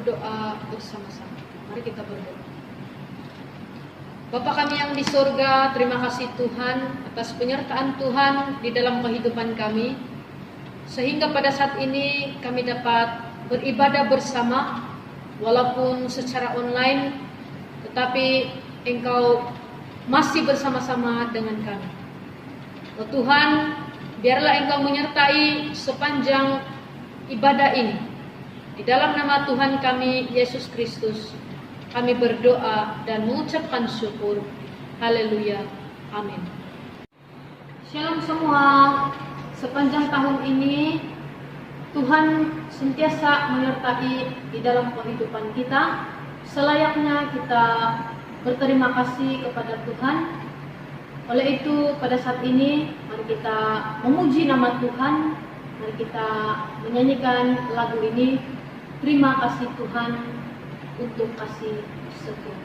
berdoa bersama-sama. Mari kita berdoa. Bapa kami yang di surga, terima kasih Tuhan atas penyertaan Tuhan di dalam kehidupan kami, sehingga pada saat ini kami dapat beribadah bersama, walaupun secara online, tetapi Engkau masih bersama-sama dengan kami. Oh Tuhan, biarlah Engkau menyertai sepanjang ibadah ini. Di dalam nama Tuhan kami, Yesus Kristus, kami berdoa dan mengucapkan syukur. Haleluya. Amin. Shalom semua. Sepanjang tahun ini, Tuhan sentiasa menyertai di dalam kehidupan kita. Selayaknya kita berterima kasih kepada Tuhan. Oleh itu, pada saat ini, mari kita memuji nama Tuhan. Mari kita menyanyikan lagu ini. Terima kasih Tuhan untuk kasih setia.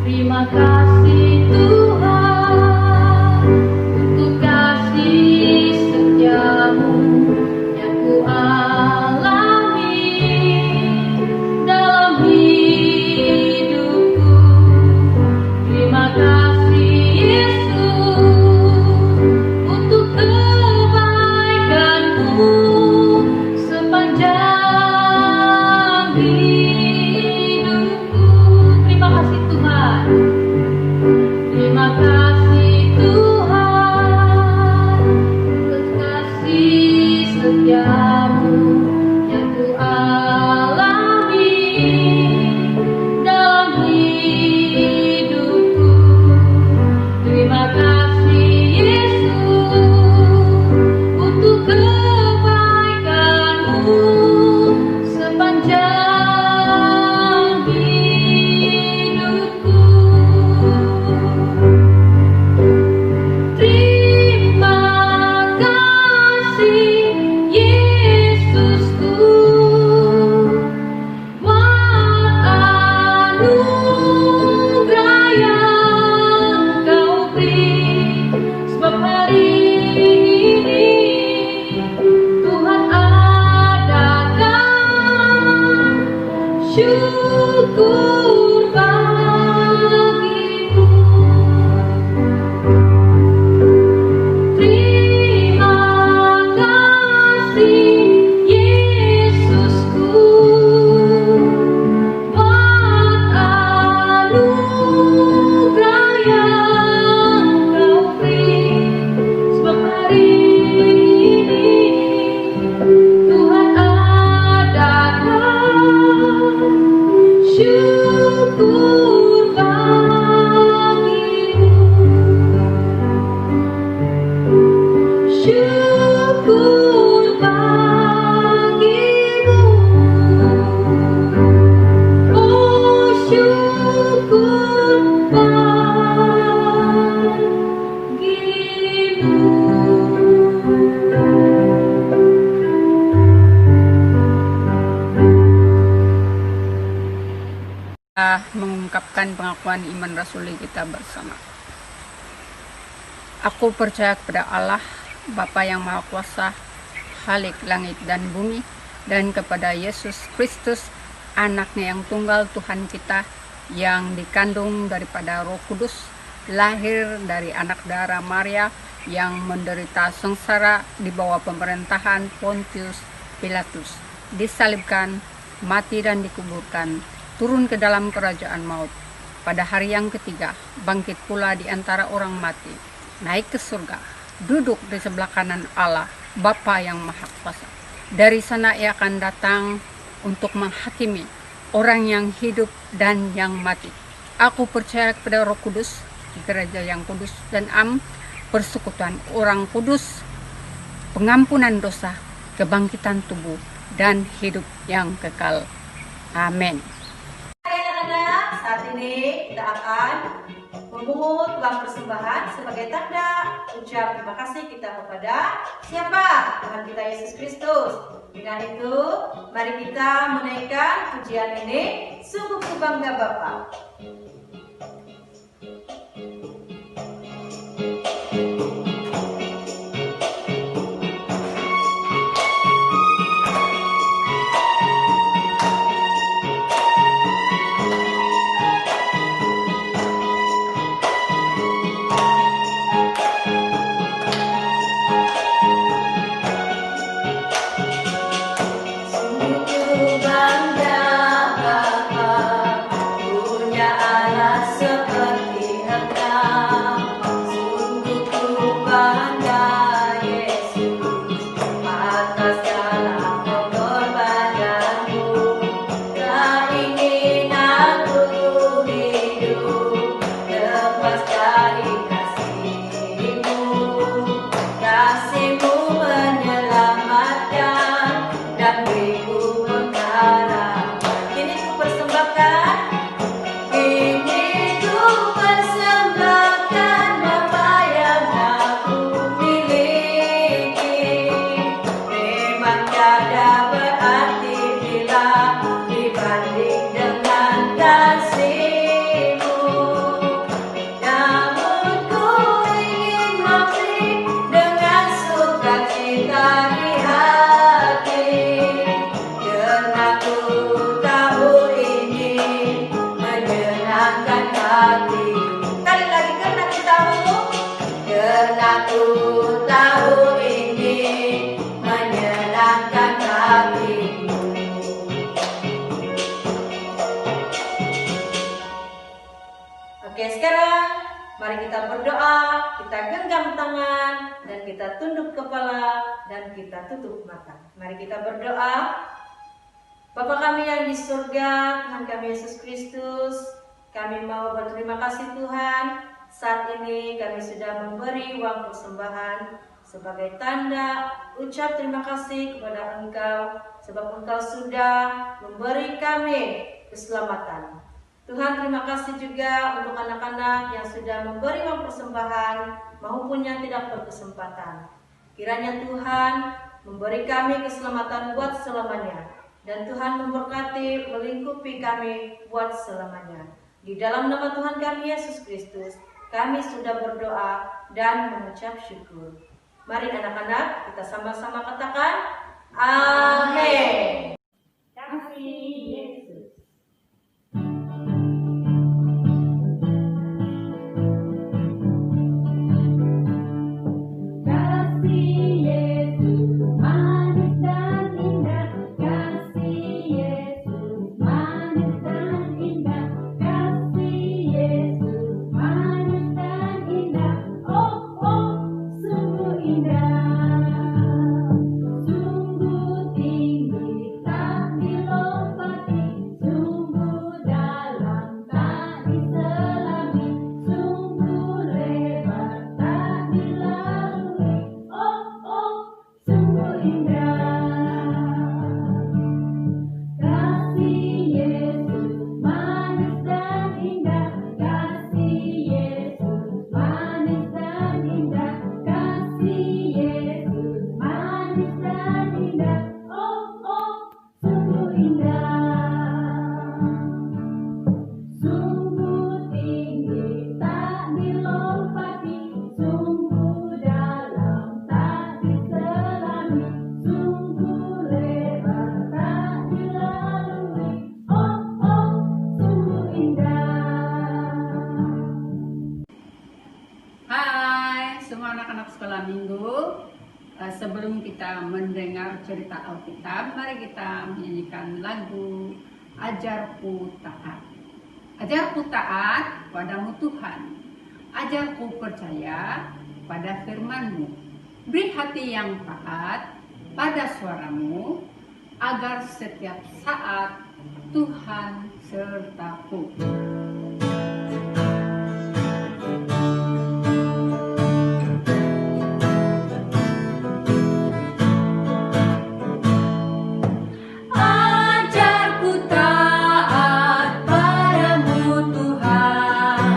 Terima kasih Tuhan untuk kasih setiamu yang ku alami dalam hidupku. Terima kasih Yesus untuk kebaikanmu sepanjang hidupku. Terima kasih Tuhan. Terima kasih Tuhan untuk kasih setiamu yang ku alami dalam hidupku. Terima kasih Yesus untuk kebaikanmu sepanjang hidupku. Terima kasih Yesusku buat anugerah yang Kau beri, sebab hari ini Tuhan adakan syukur bagimu. Terima kasih Yesusku buat anugerah yang Kau beri, sebab hari ini Tuhan adakan syukur bagimu. Syukur bagimu. Oh syukur mengungkapkan pengakuan iman rasuli kita bersama. Aku percaya kepada Allah, Bapa yang Maha Kuasa, Khalik langit dan bumi, dan kepada Yesus Kristus, anaknya yang tunggal Tuhan kita, yang dikandung daripada Roh Kudus, lahir dari anak darah Maria, yang menderita sengsara di bawah pemerintahan Pontius Pilatus, disalibkan, mati dan dikuburkan, turun ke dalam kerajaan maut. Pada hari yang ketiga, bangkit pula di antara orang mati, naik ke surga, duduk di sebelah kanan Allah, Bapa yang Maha Kuasa. Dari sana ia akan datang untuk menghakimi orang yang hidup dan yang mati. Aku percaya kepada Roh Kudus, gereja yang kudus dan am, persekutuan orang kudus, pengampunan dosa, kebangkitan tubuh, dan hidup yang kekal. Amin. Anak-anak, saat ini kita akan memungut uang persembahan sebagai tanda ucap terima kasih kita kepada siapa? Tuhan kita Yesus Kristus. Dengan itu, mari kita menaikkan pujian ini, sungguh ku bangga Bapa. Oke, sekarang mari kita berdoa, kita genggam tangan, dan kita tunduk kepala, dan kita tutup mata. Mari kita berdoa. Bapa kami yang di surga, Tuhan kami Yesus Kristus, kami mau berterima kasih Tuhan. Saat ini kami sudah memberi uang persembahan sebagai tanda ucap terima kasih kepada Engkau, sebab Engkau sudah memberi kami keselamatan. Tuhan, terima kasih juga untuk anak-anak yang sudah memberi uang persembahan maupun yang tidak berkesempatan. Kiranya Tuhan memberi kami keselamatan buat selamanya, dan Tuhan memberkati melingkupi kami buat selamanya. Di dalam nama Tuhan kami Yesus Kristus, kami sudah berdoa dan mengucap syukur. Mari anak-anak kita sama-sama katakan amin. Kasih Yesus. Sekolah minggu, sebelum kita mendengar cerita Alkitab, mari kita menyanyikan lagu Ajarku Taat. Ajarku taat padamu Tuhan, ajarku percaya pada firman-Mu. Beri hati yang taat pada suaramu, agar setiap saat Tuhan sertaku. Ajarku taat padamu Tuhan,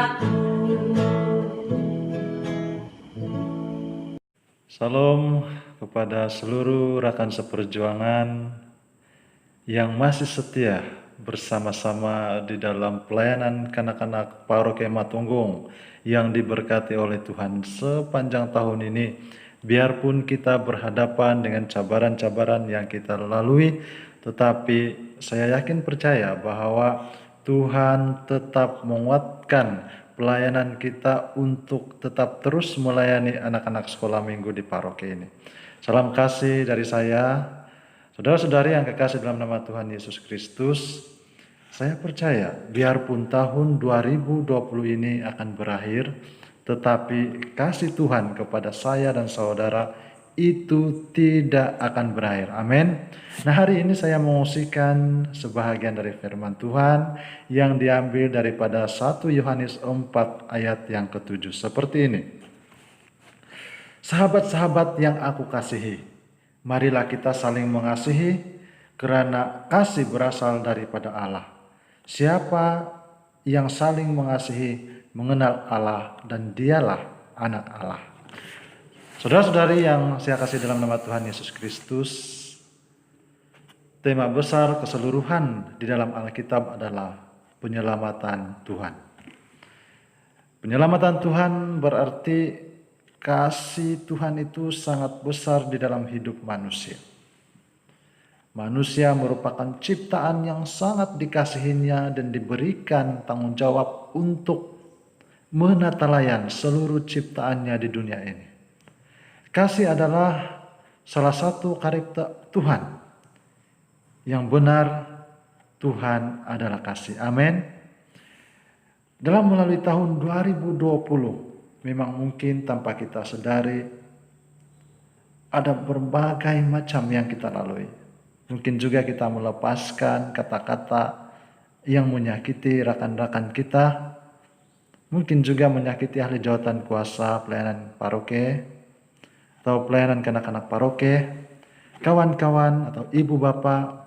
aku. Salam kepada seluruh rekan seperjuangan yang masih setia bersama-sama di dalam pelayanan kanak-kanak Paroki Matunggung yang diberkati oleh Tuhan sepanjang tahun ini. Biarpun kita berhadapan dengan cabaran-cabaran yang kita lalui, tetapi saya yakin percaya bahwa Tuhan tetap menguatkan pelayanan kita untuk tetap terus melayani anak-anak sekolah minggu di paroki ini. Salam kasih dari saya. Saudara-saudari yang kekasih dalam nama Tuhan Yesus Kristus, saya percaya biarpun tahun 2020 ini akan berakhir, tetapi kasih Tuhan kepada saya dan saudara itu tidak akan berakhir. Amin. Nah, hari ini saya mengusikan sebahagian dari firman Tuhan yang diambil daripada 1 Yohanes 4 ayat yang ke-7 seperti ini. Sahabat-sahabat yang aku kasihi, marilah kita saling mengasihi karena kasih berasal daripada Allah. Siapa yang saling mengasihi mengenal Allah dan dialah anak Allah. Saudara-saudari yang saya kasih dalam nama Tuhan Yesus Kristus, tema besar keseluruhan di dalam Alkitab adalah penyelamatan Tuhan. Penyelamatan Tuhan berarti kasih Tuhan itu sangat besar di dalam hidup manusia. Manusia merupakan ciptaan yang sangat dikasihinya dan diberikan tanggung jawab untuk menatalayan seluruh ciptaannya di dunia ini. Kasih adalah salah satu karakter Tuhan. Yang benar, Tuhan adalah kasih. Amin. Dalam melalui tahun 2020, memang mungkin tanpa kita sadari, ada berbagai macam yang kita lalui. Mungkin juga kita melepaskan kata-kata yang menyakiti rekan-rekan kita. Mungkin juga menyakiti ahli jawatan kuasa pelayanan paroki, atau pelayanan kanak-kanak paroki, kawan-kawan atau ibu bapak.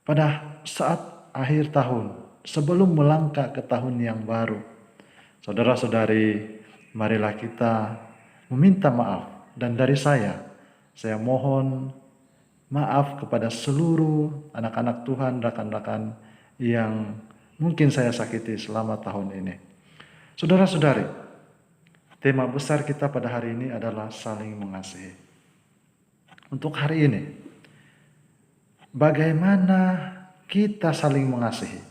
Pada saat akhir tahun, sebelum melangkah ke tahun yang baru, saudara-saudari, marilah kita meminta maaf. Dan dari saya mohon maaf kepada seluruh anak-anak Tuhan, rekan-rekan yang mungkin saya sakiti selama tahun ini. Saudara-saudari, tema besar kita pada hari ini adalah saling mengasihi. Untuk hari ini, bagaimana kita saling mengasihi?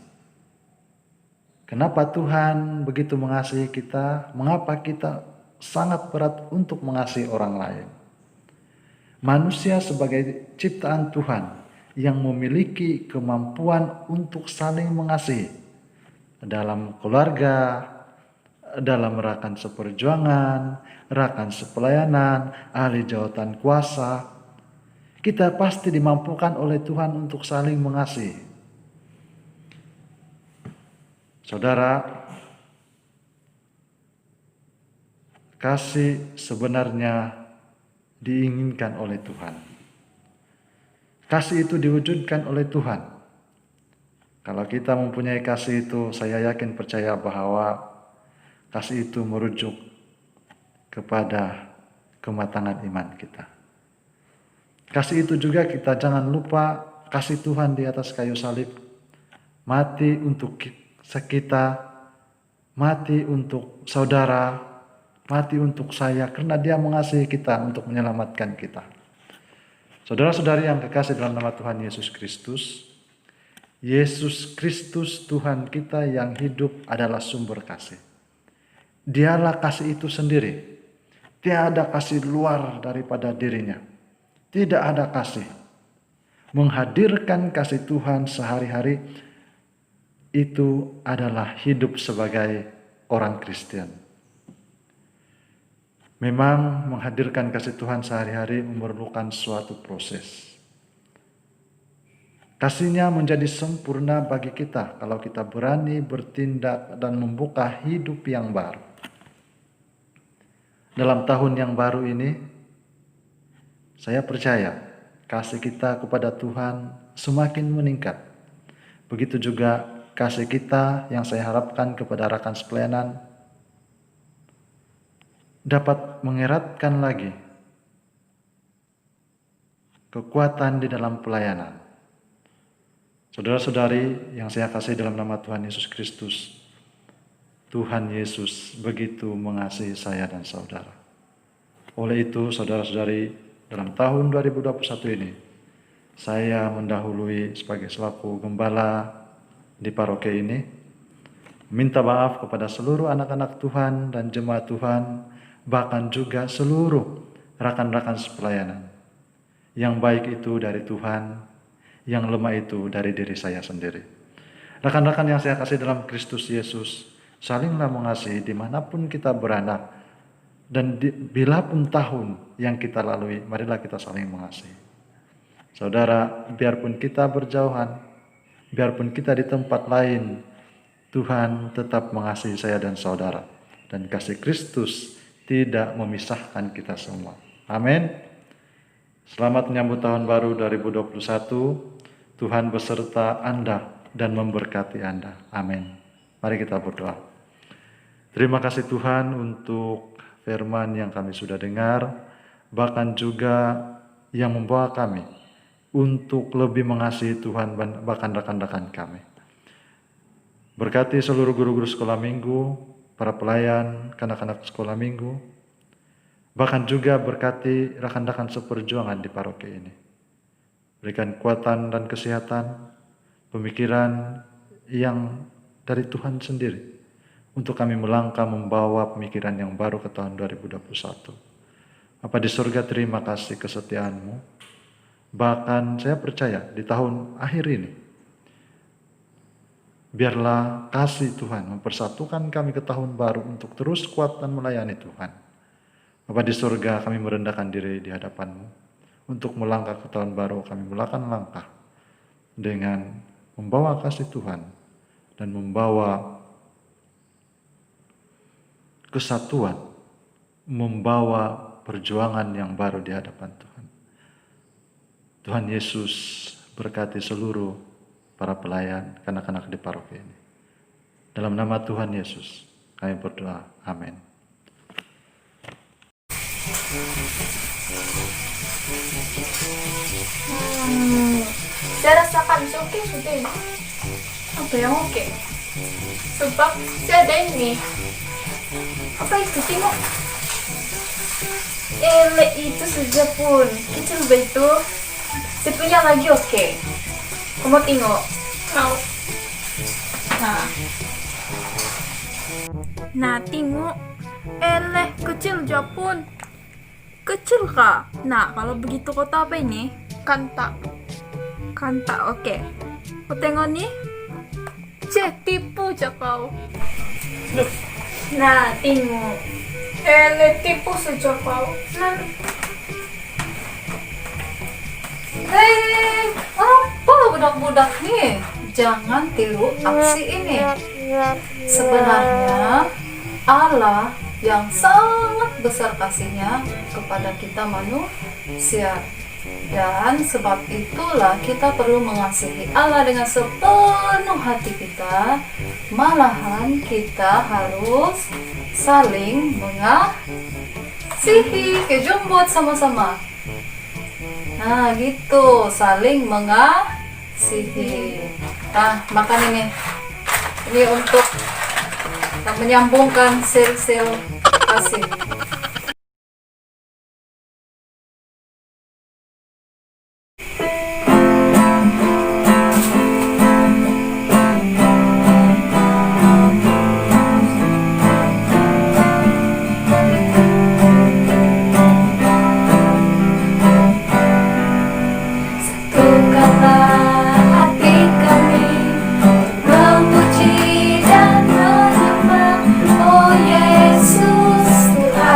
Kenapa Tuhan begitu mengasihi kita? Mengapa kita sangat berat untuk mengasihi orang lain? Manusia sebagai ciptaan Tuhan yang memiliki kemampuan untuk saling mengasihi dalam keluarga, dalam rekan seperjuangan, rekan sepelayanan, ahli jawatan kuasa, kita pasti dimampukan oleh Tuhan untuk saling mengasihi. Saudara, kasih sebenarnya diinginkan oleh Tuhan. Kasih itu diwujudkan oleh Tuhan. Kalau kita mempunyai kasih itu, saya yakin percaya bahwa kasih itu merujuk kepada kematangan iman kita. Kasih itu juga kita jangan lupa kasih Tuhan di atas kayu salib. Mati untuk kita, mati untuk saudara, mati untuk saya karena Dia mengasihi kita untuk menyelamatkan kita. Saudara-saudari yang kekasih dalam nama Tuhan Yesus Kristus, Yesus Kristus Tuhan kita yang hidup adalah sumber kasih. Dialah kasih itu sendiri. Tiada kasih luar daripada dirinya. Tidak ada kasih. Menghadirkan kasih Tuhan sehari-hari itu adalah hidup sebagai orang Kristen. Memang menghadirkan kasih Tuhan sehari-hari memerlukan suatu proses. Kasih-Nya menjadi sempurna bagi kita kalau kita berani bertindak dan membuka hidup yang baru. Dalam tahun yang baru ini, saya percaya kasih kita kepada Tuhan semakin meningkat. Begitu juga kasih kita yang saya harapkan kepada rekan sepelayanan dapat mengeratkan lagi kekuatan di dalam pelayanan. Saudara-saudari yang saya kasih dalam nama Tuhan Yesus Kristus, Tuhan Yesus begitu mengasihi saya dan saudara. Oleh itu, saudara-saudari, dalam tahun 2021 ini, saya mendahului sebagai selaku gembala di paroki ini, minta maaf kepada seluruh anak-anak Tuhan dan jemaat Tuhan, bahkan juga seluruh rekan-rekan sepelayanan. Yang baik itu dari Tuhan, yang lemah itu dari diri saya sendiri. Rekan-rekan yang saya kasih dalam Kristus Yesus, salinglah mengasihi dimanapun kita berada, dan bila pun tahun yang kita lalui, marilah kita saling mengasihi. Saudara, biarpun kita berjauhan, biarpun kita di tempat lain, Tuhan tetap mengasihi saya dan saudara. Dan kasih Kristus tidak memisahkan kita semua. Amin. Selamat menyambut tahun baru 2021. Tuhan beserta Anda dan memberkati Anda. Amin. Mari kita berdoa. Terima kasih Tuhan untuk firman yang kami sudah dengar, bahkan juga yang membawa kami untuk lebih mengasihi Tuhan bahkan rekan-rekan kami. Berkati seluruh guru-guru sekolah minggu, para pelayan, kanak-kanak sekolah minggu, bahkan juga berkati rekan-rekan seperjuangan di paroki ini. Berikan kekuatan dan kesehatan, pemikiran yang dari Tuhan sendiri, untuk kami melangkah membawa pemikiran yang baru ke tahun 2021. Bapa di surga, terima kasih kesetiaan-Mu. Bahkan saya percaya di tahun akhir ini, biarlah kasih Tuhan mempersatukan kami ke tahun baru untuk terus kuat dan melayani Tuhan. Bapa di surga, kami merendahkan diri di hadapan-Mu. Untuk melangkah ke tahun baru, kami melakukan langkah dengan membawa kasih Tuhan dan membawa kesatuan, membawa perjuangan yang baru di hadapan Tuhan. Tuhan Yesus berkati seluruh para pelayan, kanak-kanak di paroki ini. Dalam nama Tuhan Yesus, kami berdoa. Amin. Saya rasakan oke sudah. Apa yang oke? Sebab saya ada ini. Apa itu tengok? Itu saja pun kecil begitu. Sepunya lagi oke. Kamu tengok. Mau. Nah tengok. Kecil aja pun. Kecil kah? Nah kalau begitu kota apa ini? Kanta, oke. Kau tengok nih. Tipu aja kau. Nah, tengok. Tipu saja kau. Apa budak-budak nih? Jangan tiru aksi ini. Sebenarnya Allah yang sangat besar kasihnya kepada kita manusia. Dan sebab itulah kita perlu mengasihi Allah dengan sepenuh hati kita. Malahan kita harus saling mengasihi. Jom buat sama-sama. Nah gitu, saling mengasihi. Nah makan ini. Ini untuk menyambungkan sel-sel kasih. Tuhan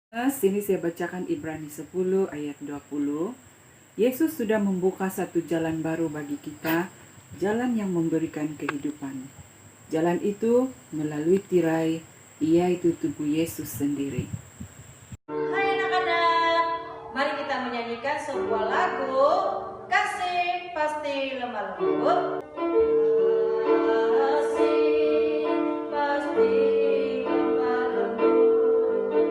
Sini saya bacakan Ibrani 10 ayat 20. Yesus sudah membuka satu jalan baru bagi kita, jalan yang memberikan kehidupan. Jalan itu melalui tirai, yaitu tubuh Yesus sendiri. Hai anak-anak, mari kita menyanyikan sebuah lagu Kasih Pasti Lemah Lembut. Kasih pasti lemah lembut,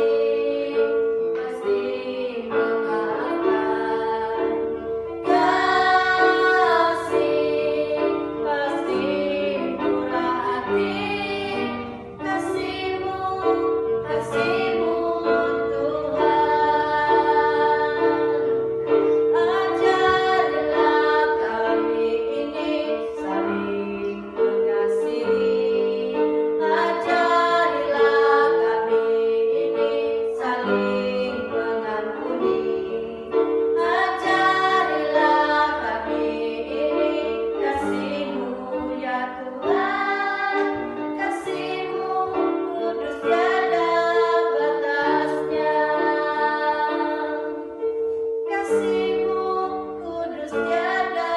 kasih pasti memaafkan, kasih pasti murah hati, kasihmu Tuhan. Ajarilah kami ini saling mengasihi, ajarilah kami ini saling mengampuni, ajarilah kami ini kasih-Mu ya Tuhan, kasih-Mu kudus tiada batasnya, kasih-Mu kudus tiada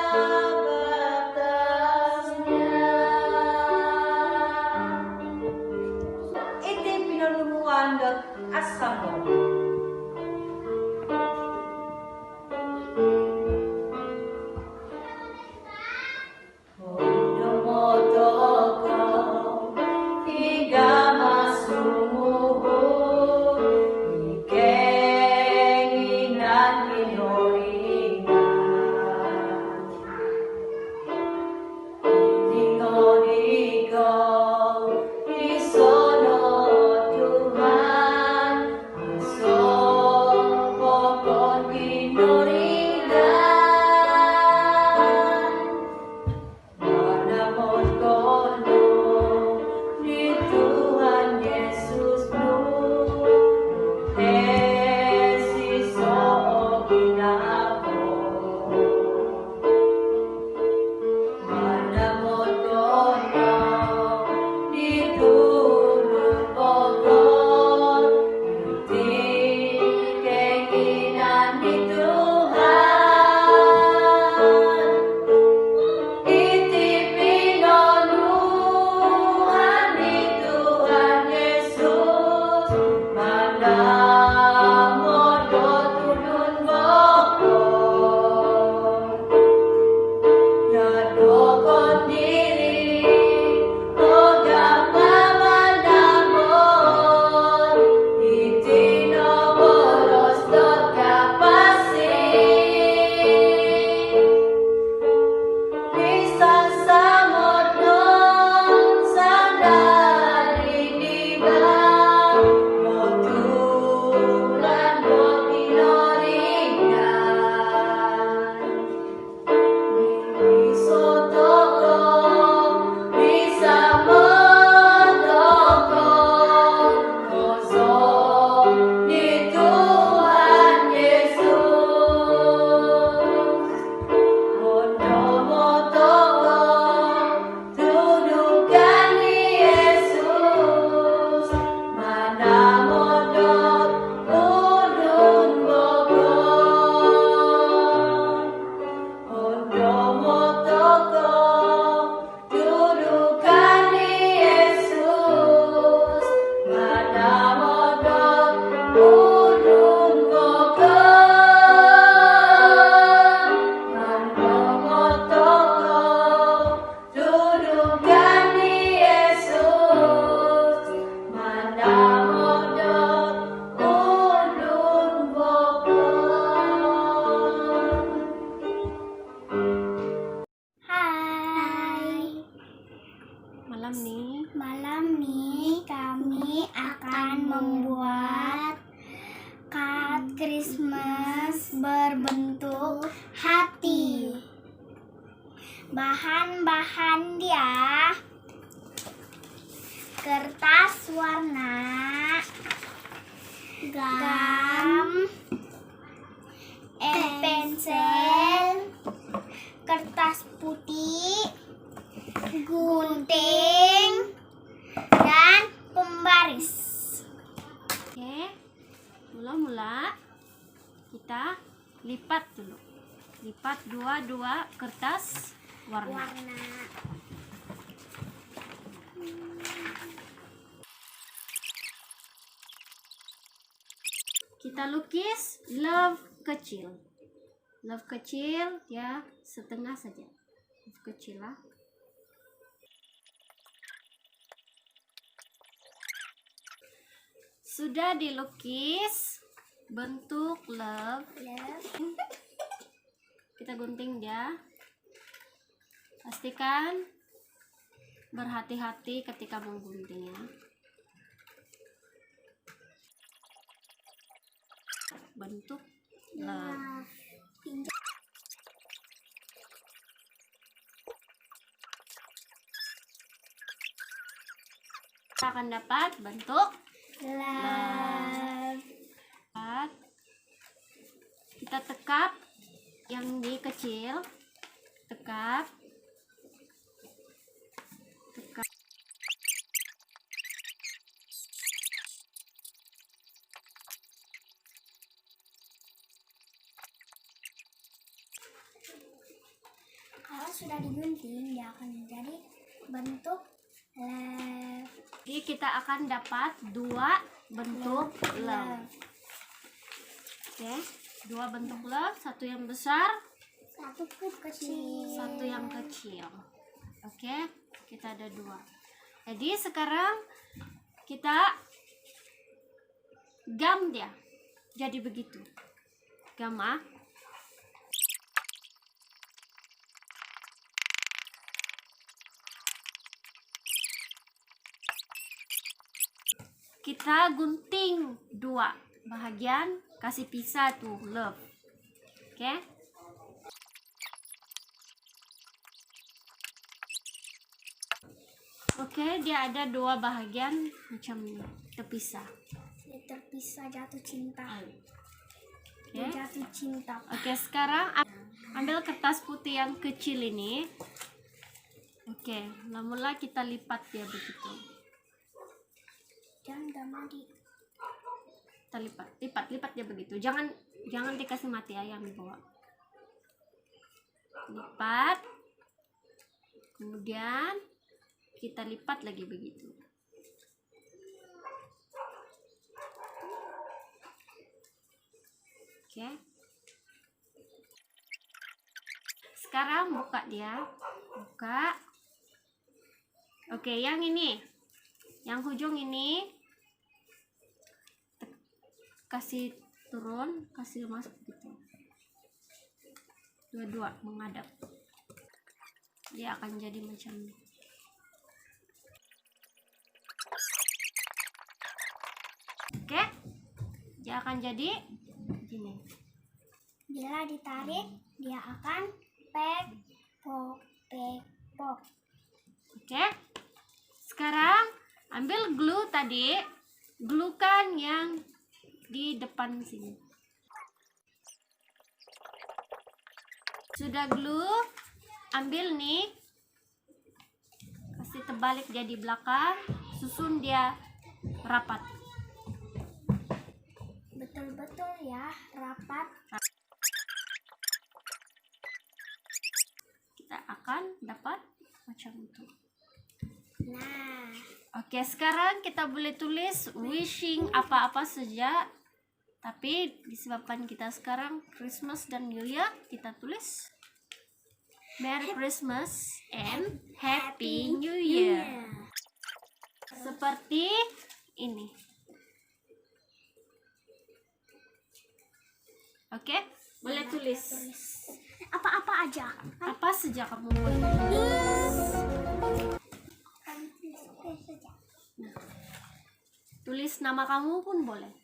batasnya. Iti pinulungan.asamo. Hondo-motoko hingga masumuhu, ikenginan pinoringan, Dingo-dingo isono Tuhan, aso pokon pinoringan, manamon kono di Tuhan Yesusmu, esiso ginako. Manamon kono ditulung pokon, iti keinginan di Tuhan, iti pinoluhan di Tuhan Yesus, manamon tulun pokon. Nyadokon diri, ogang mamanamon, itino boros dot kapasih, lisan samot non sandali dibang, motulan mo pinoringan. Isotoko bisa motoko koso di Tuhan Yesus. Hondo-motoko dudukan di Yesus, manamodot ulun bokon. Hondo-motoko dudukan di Yesus, manamodot ulun bokon. Hondo-motoko dudukan di Yesus, manamodot ulun bokon. Hai, Malam nih kami akan membuat card Christmas berbentuk hati. Bahan-bahan dia: kertas warna, gam, pensel, kertas putih, gunting, dan pembaris. Mula-mula kita lipat dulu. Lipat dua kertas warna. Kita lukis love kecil. Love kecil ya setengah saja. Love kecil lah. Sudah dilukis bentuk love. Kita gunting dia. Pastikan berhati-hati ketika mengguntingnya. Bentuk love. Kita akan dapat bentuk love. Kita tekap yang di kecil, tekap. Kalau sudah digunting, dia akan menjadi bentuk love. Jadi kita akan dapat dua bentuk love. Oke, dua bentuk love, satu yang besar, Satu kecil. satu yang kecil. Oke, kita ada dua. Jadi sekarang kita gam dia. Jadi begitu. Gam ah. Kita gunting dua bahagian, kasih pisah tuh love. Oke. Oke, dia ada dua bahagian macam ini, terpisah. Dia terpisah jatuh cinta. Oke. Dia jatuh cinta. Oke, sekarang ambil kertas putih yang kecil ini. Oke, mula-mula kita lipat dia begitu. Jangan mati. Kita lipat dia begitu. Jangan dikasih mati ayam di bawah. Lipat. Kemudian kita lipat lagi begitu. Oke. Sekarang buka dia. Buka. Oke, yang ini. Yang ujung ini kasih turun, kasih masuk gitu. Dua-dua menghadap. Dia akan jadi macam ini. Oke. Dia akan jadi gini. Bila ditarik, dia akan pek pok. Oke. Sekarang ambil glue tadi, glukan yang di depan sini. Sudah glue, ambil nih, kasih terbalik dia di belakang, susun dia rapat. Betul-betul ya, rapat. Kita akan dapat macam itu. Nah, Oke, sekarang kita boleh tulis wishing apa-apa saja. Tapi disebabkan kita sekarang Christmas dan New Year, kita tulis Merry Christmas and Happy New Year. Seperti ini. Oke, boleh tulis apa-apa aja. apa saja kamu boleh tulis. Tulis nama kamu pun boleh.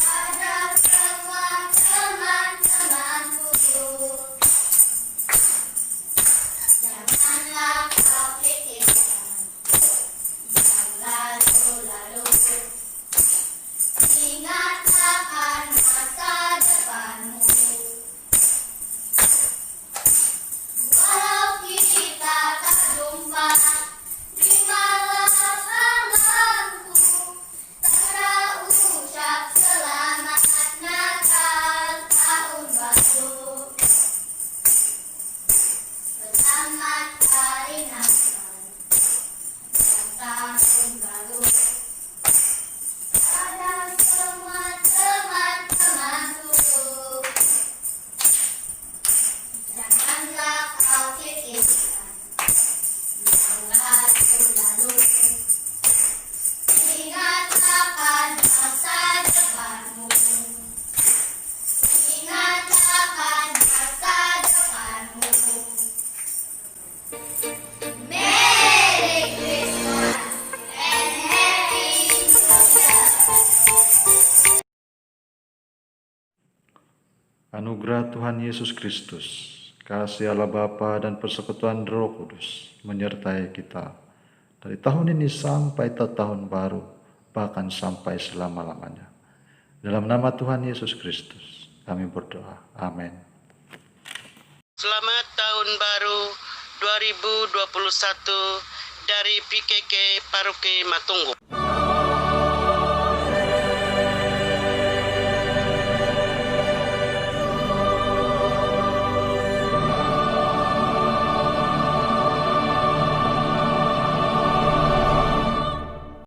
Ada semua Anugerah Tuhan Yesus Kristus, kasih Allah Bapa dan persekutuan Roh Kudus menyertai kita dari tahun ini sampai tahun baru, bahkan sampai selama-lamanya. Dalam nama Tuhan Yesus Kristus, kami berdoa. Amin. Selamat Tahun Baru 2021 dari PKK Paroki Matunggu.